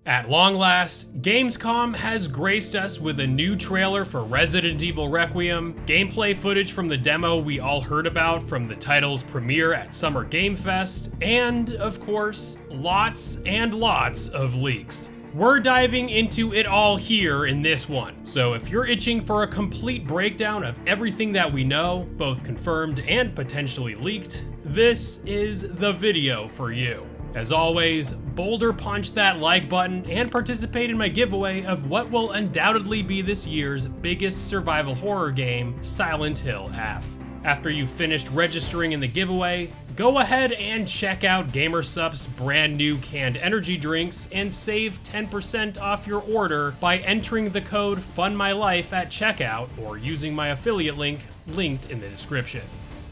At long last, Gamescom has graced us with a new trailer for Resident Evil Requiem, gameplay footage from the demo we all heard about from the title's premiere at Summer Game Fest, and, of course, lots and lots of leaks. We're diving into it all here in this one, so if you're itching for a complete breakdown of everything that we know, both confirmed and potentially leaked, this is the video for you. As always, boulder punch that like button and participate in my giveaway of what will undoubtedly be this year's biggest survival horror game, Silent Hill F. After you've finished registering in the giveaway, go ahead and check out Supps' brand new canned energy drinks and save 10% off your order by entering the code FUNMYLIFE at checkout or using my affiliate link linked in the description.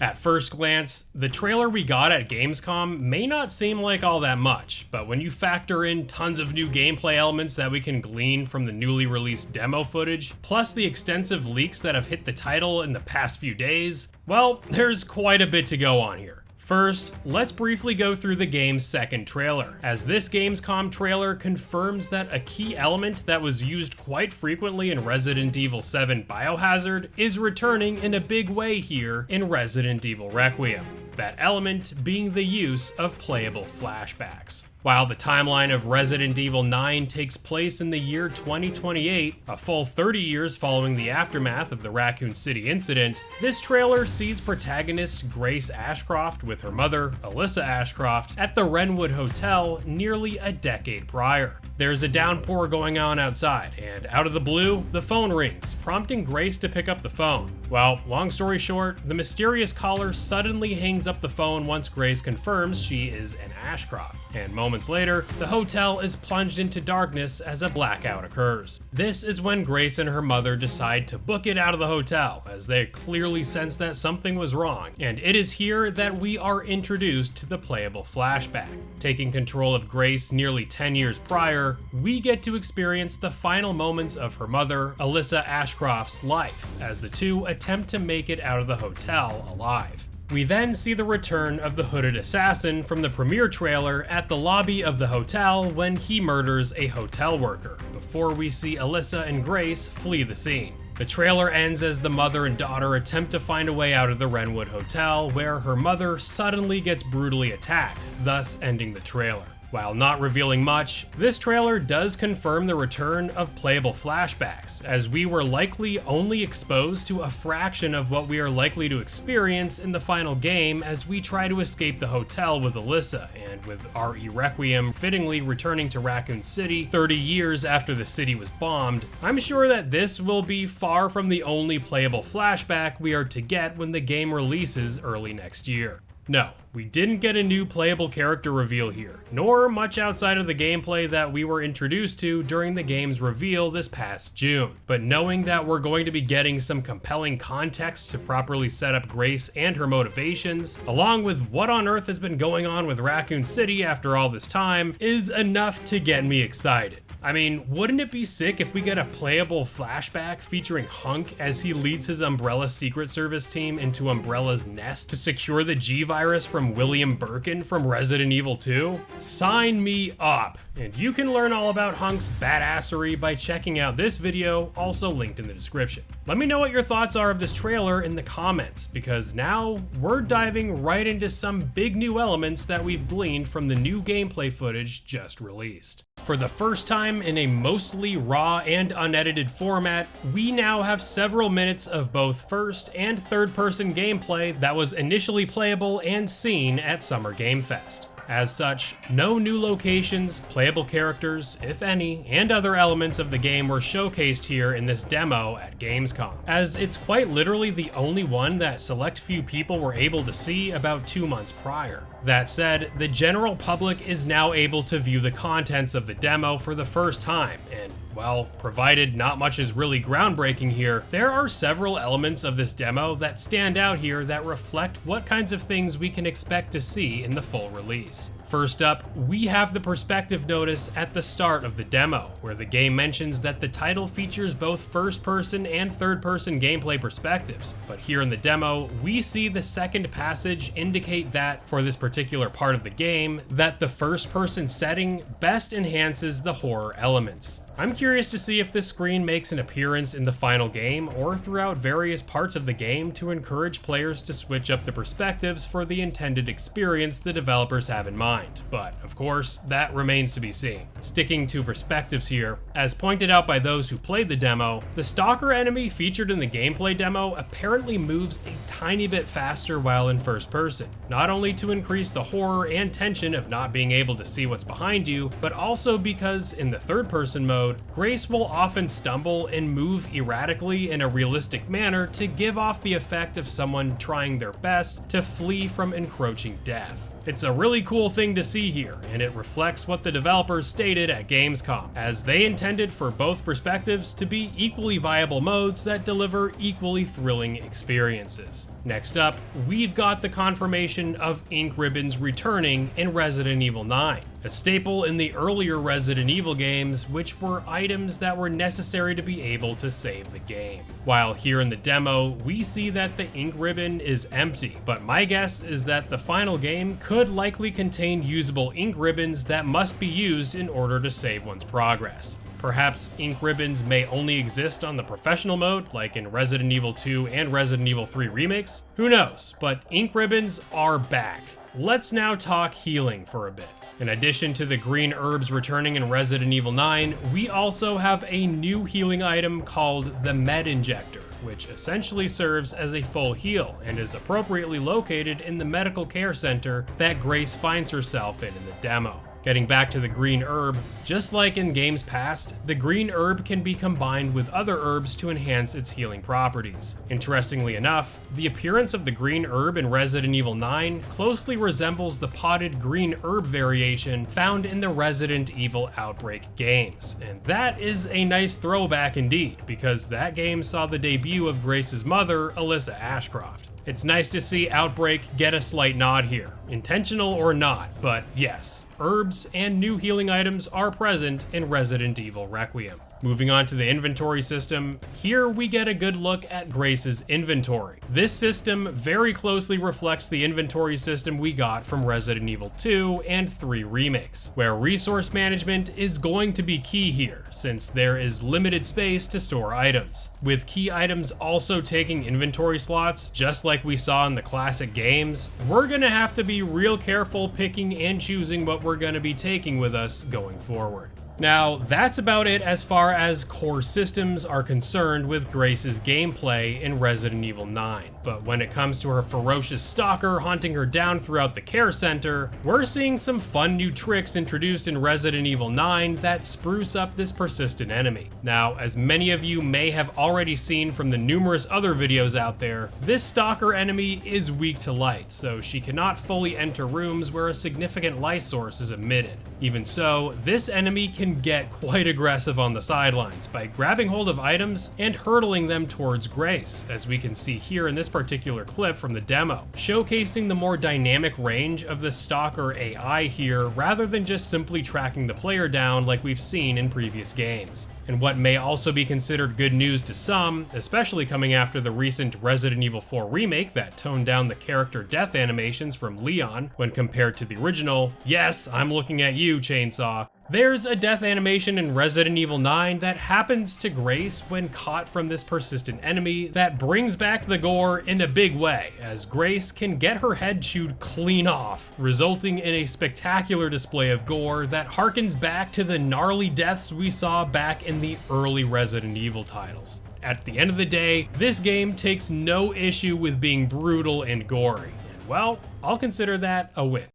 At first glance, the trailer we got at Gamescom may not seem like all that much, but when you factor in tons of new gameplay elements that we can glean from the newly released demo footage, plus the extensive leaks that have hit the title in the past few days, well, there's quite a bit to go on here. First, let's briefly go through the game's second trailer, as this Gamescom trailer confirms that a key element that was used quite frequently in Resident Evil 7 Biohazard is returning in a big way here in Resident Evil Requiem. That element being the use of playable flashbacks. While the timeline of Resident Evil 9 takes place in the year 2028, a full 30 years following the aftermath of the Raccoon City incident, this trailer sees protagonist Grace Ashcroft with her mother, Alyssa Ashcroft, at the Wrenwood Hotel nearly a decade prior. There's a downpour going on outside, and out of the blue, the phone rings, prompting Grace to pick up the phone. Well, long story short, the mysterious caller suddenly hangs up the phone once Grace confirms she is an Ashcroft, and moments later, the hotel is plunged into darkness as a blackout occurs. This is when Grace and her mother decide to book it out of the hotel, as they clearly sense that something was wrong, and it is here that we are introduced to the playable flashback. Taking control of Grace nearly 10 years prior, we get to experience the final moments of her mother, Alyssa Ashcroft's life, as the two attempt to make it out of the hotel alive. We then see the return of the hooded assassin from the premiere trailer at the lobby of the hotel when he murders a hotel worker, before we see Alyssa and Grace flee the scene. The trailer ends as the mother and daughter attempt to find a way out of the Wrenwood Hotel, where her mother suddenly gets brutally attacked, thus ending the trailer. While not revealing much, this trailer does confirm the return of playable flashbacks, as we were likely only exposed to a fraction of what we are likely to experience in the final game as we try to escape the hotel with Alyssa, and with RE Requiem fittingly returning to Raccoon City 30 years after the city was bombed. I'm sure that this will be far from the only playable flashback we are to get when the game releases early next year. No, we didn't get a new playable character reveal here, nor much outside of the gameplay that we were introduced to during the game's reveal this past June. But knowing that we're going to be getting some compelling context to properly set up Grace and her motivations, along with what on earth has been going on with Raccoon City after all this time, is enough to get me excited. I mean, wouldn't it be sick if we get a playable flashback featuring HUNK as he leads his Umbrella Secret Service team into Umbrella's nest to secure the G-Virus from William Birkin from Resident Evil 2? Sign me up! And you can learn all about HUNK's badassery by checking out this video, also linked in the description. Let me know what your thoughts are of this trailer in the comments, because now we're diving right into some big new elements that we've gleaned from the new gameplay footage just released. For the first time in a mostly raw and unedited format, we now have several minutes of both first and third person gameplay that was initially playable and seen at Summer Game Fest. As such, no new locations, playable characters, if any, and other elements of the game were showcased here in this demo at Gamescom, as it's quite literally the only one that select few people were able to see about 2 months prior. That said, the general public is now able to view the contents of the demo for the first time, and well, provided not much is really groundbreaking here, there are several elements of this demo that stand out here that reflect what kinds of things we can expect to see in the full release. First up, we have the perspective notice at the start of the demo, where the game mentions that the title features both first-person and third-person gameplay perspectives. But here in the demo, we see the second passage indicate that, for this particular part of the game, that the first-person setting best enhances the horror elements. I'm curious to see if this screen makes an appearance in the final game or throughout various parts of the game to encourage players to switch up the perspectives for the intended experience the developers have in mind. But, of course, that remains to be seen. Sticking to perspectives here, as pointed out by those who played the demo, the stalker enemy featured in the gameplay demo apparently moves a tiny bit faster while in first person, not only to increase the horror and tension of not being able to see what's behind you, but also because in the third person mode, Grace will often stumble and move erratically in a realistic manner to give off the effect of someone trying their best to flee from encroaching death. It's a really cool thing to see here, and it reflects what the developers stated at Gamescom, as they intended for both perspectives to be equally viable modes that deliver equally thrilling experiences. Next up, we've got the confirmation of ink ribbons returning in Resident Evil 9, a staple in the earlier Resident Evil games, which were items that were necessary to be able to save the game. While here in the demo, we see that the ink ribbon is empty, but my guess is that the final game could likely contain usable ink ribbons that must be used in order to save one's progress. Perhaps ink ribbons may only exist on the professional mode, like in Resident Evil 2 and Resident Evil 3 Remakes? Who knows, but ink ribbons are back. Let's now talk healing for a bit. In addition to the green herbs returning in Resident Evil 9, we also have a new healing item called the Med Injector, which essentially serves as a full heal and is appropriately located in the medical care center that Grace finds herself in the demo. Getting back to the green herb, just like in games past, the green herb can be combined with other herbs to enhance its healing properties. Interestingly enough, the appearance of the green herb in Resident Evil 9 closely resembles the potted green herb variation found in the Resident Evil Outbreak games. And that is a nice throwback indeed, because that game saw the debut of Grace's mother, Alyssa Ashcroft. It's nice to see Outbreak get a slight nod here, intentional or not, but yes, herbs and new healing items are present in Resident Evil Requiem. Moving on to the inventory system, here we get a good look at Grace's inventory. This system very closely reflects the inventory system we got from Resident Evil 2 and 3 Remakes, where resource management is going to be key here, since there is limited space to store items. With key items also taking inventory slots, just like we saw in the classic games, we're gonna have to be real careful picking and choosing what we're gonna be taking with us going forward. Now, that's about it as far as core systems are concerned with Grace's gameplay in Resident Evil 9. But when it comes to her ferocious stalker hunting her down throughout the care center, we're seeing some fun new tricks introduced in Resident Evil 9 that spruce up this persistent enemy. Now, as many of you may have already seen from the numerous other videos out there, this stalker enemy is weak to light, so she cannot fully enter rooms where a significant light source is emitted. Even so, this enemy can get quite aggressive on the sidelines by grabbing hold of items and hurtling them towards Grace, as we can see here in this particular clip from the demo, showcasing the more dynamic range of the stalker AI here rather than just simply tracking the player down like we've seen in previous games. And what may also be considered good news to some, especially coming after the recent Resident Evil 4 remake that toned down the character death animations from Leon when compared to the original. Yes, I'm looking at you, Chainsaw. There's a death animation in Resident Evil 9 that happens to Grace when caught from this persistent enemy that brings back the gore in a big way, as Grace can get her head chewed clean off, resulting in a spectacular display of gore that harkens back to the gnarly deaths we saw back in the early Resident Evil titles. At the end of the day, this game takes no issue with being brutal and gory, and well, I'll consider that a win.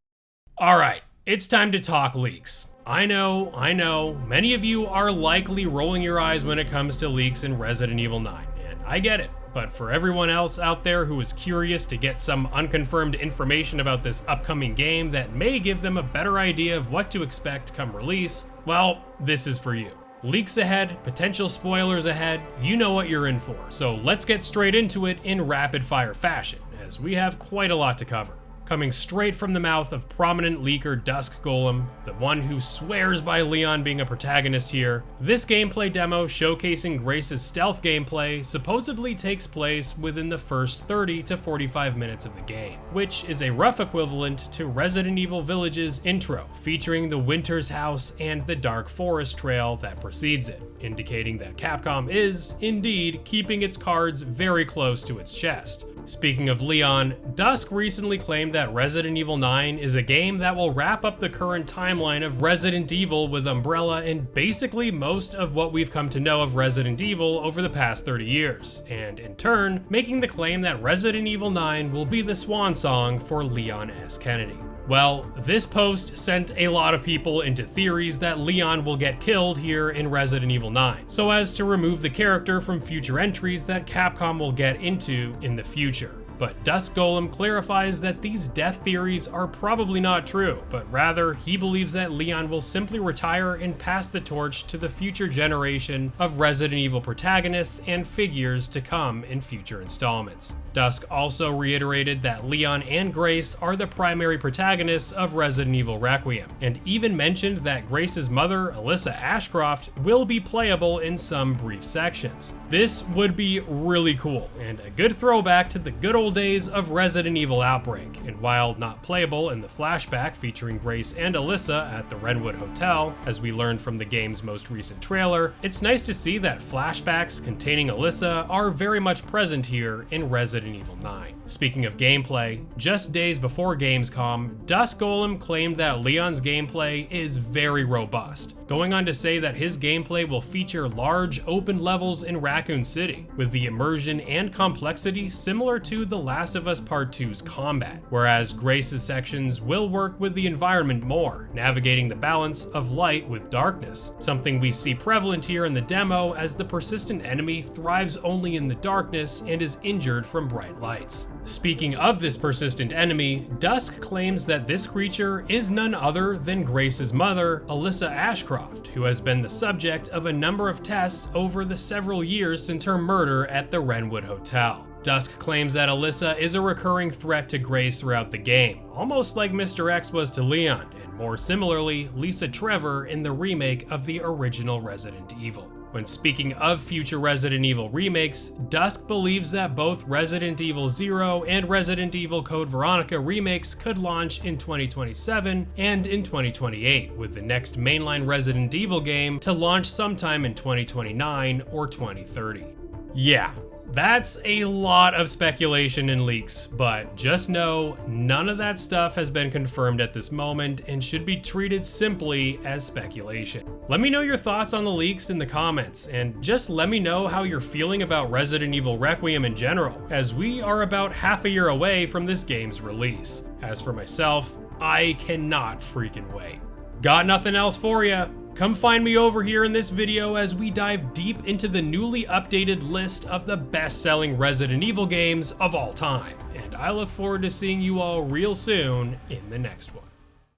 Alright, it's time to talk leaks. I know, many of you are likely rolling your eyes when it comes to leaks in Resident Evil 9, and I get it. But for everyone else out there who is curious to get some unconfirmed information about this upcoming game that may give them a better idea of what to expect come release, well, this is for you. Leaks ahead, potential spoilers ahead, you know what you're in for. So let's get straight into it in rapid fire fashion, as we have quite a lot to cover. coming straight from the mouth of prominent leaker Dusk Golem, the one who swears by Leon being a protagonist here. This gameplay demo showcasing Grace's stealth gameplay supposedly takes place within the first 30 to 45 minutes of the game, which is a rough equivalent to Resident Evil Village's intro, featuring the Winter's House and the Dark Forest trail that precedes it, indicating that Capcom is, indeed, keeping its cards very close to its chest. Speaking of Leon, Dusk recently claimed that Resident Evil 9 is a game that will wrap up the current timeline of Resident Evil with Umbrella and basically most of what we've come to know of Resident Evil over the past 30 years, and in turn, making the claim that Resident Evil 9 will be the swan song for Leon S. Kennedy. Well, this post sent a lot of people into theories that Leon will get killed here in Resident Evil 9, so as to remove the character from future entries that Capcom will get into in the future. But Dusk Golem clarifies that these death theories are probably not true, but rather he believes that Leon will simply retire and pass the torch to the future generation of Resident Evil protagonists and figures to come in future installments. Dusk also reiterated that Leon and Grace are the primary protagonists of Resident Evil Requiem, and even mentioned that Grace's mother, Alyssa Ashcroft, will be playable in some brief sections. This would be really cool, and a good throwback to the good old days of Resident Evil Outbreak, and while not playable in the flashback featuring Grace and Alyssa at the Wrenwood Hotel, as we learned from the game's most recent trailer, it's nice to see that flashbacks containing Alyssa are very much present here in Resident Evil 9. Speaking of gameplay, just days before Gamescom, Dusk Golem claimed that Leon's gameplay is very robust, going on to say that his gameplay will feature large open levels in Raccoon City, with the immersion and complexity similar to The Last of Us Part 2's combat, whereas Grace's sections will work with the environment more, navigating the balance of light with darkness, something we see prevalent here in the demo as the persistent enemy thrives only in the darkness and is injured from bright lights. Speaking of this persistent enemy, Dusk claims that this creature is none other than Grace's mother, Alyssa Ashcroft, who has been the subject of a number of tests over the several years since her murder at the Wrenwood Hotel. Dusk claims that Alyssa is a recurring threat to Grace throughout the game, almost like Mr. X was to Leon, and more similarly, Lisa Trevor in the remake of the original Resident Evil. When speaking of future Resident Evil remakes, Dusk believes that both Resident Evil 0 and Resident Evil Code Veronica remakes could launch in 2027 and in 2028, with the next mainline Resident Evil game to launch sometime in 2029 or 2030. Yeah. That's a lot of speculation and leaks, but just know none of that stuff has been confirmed at this moment and should be treated simply as speculation. Let me know your thoughts on the leaks in the comments, and just let me know how you're feeling about Resident Evil Requiem in general, as we are about half a year away from this game's release. As for myself, I cannot freaking wait. Got nothing else for ya? Come find me over here in this video as we dive deep into the newly updated list of the best-selling Resident Evil games of all time. And I look forward to seeing you all real soon in the next one.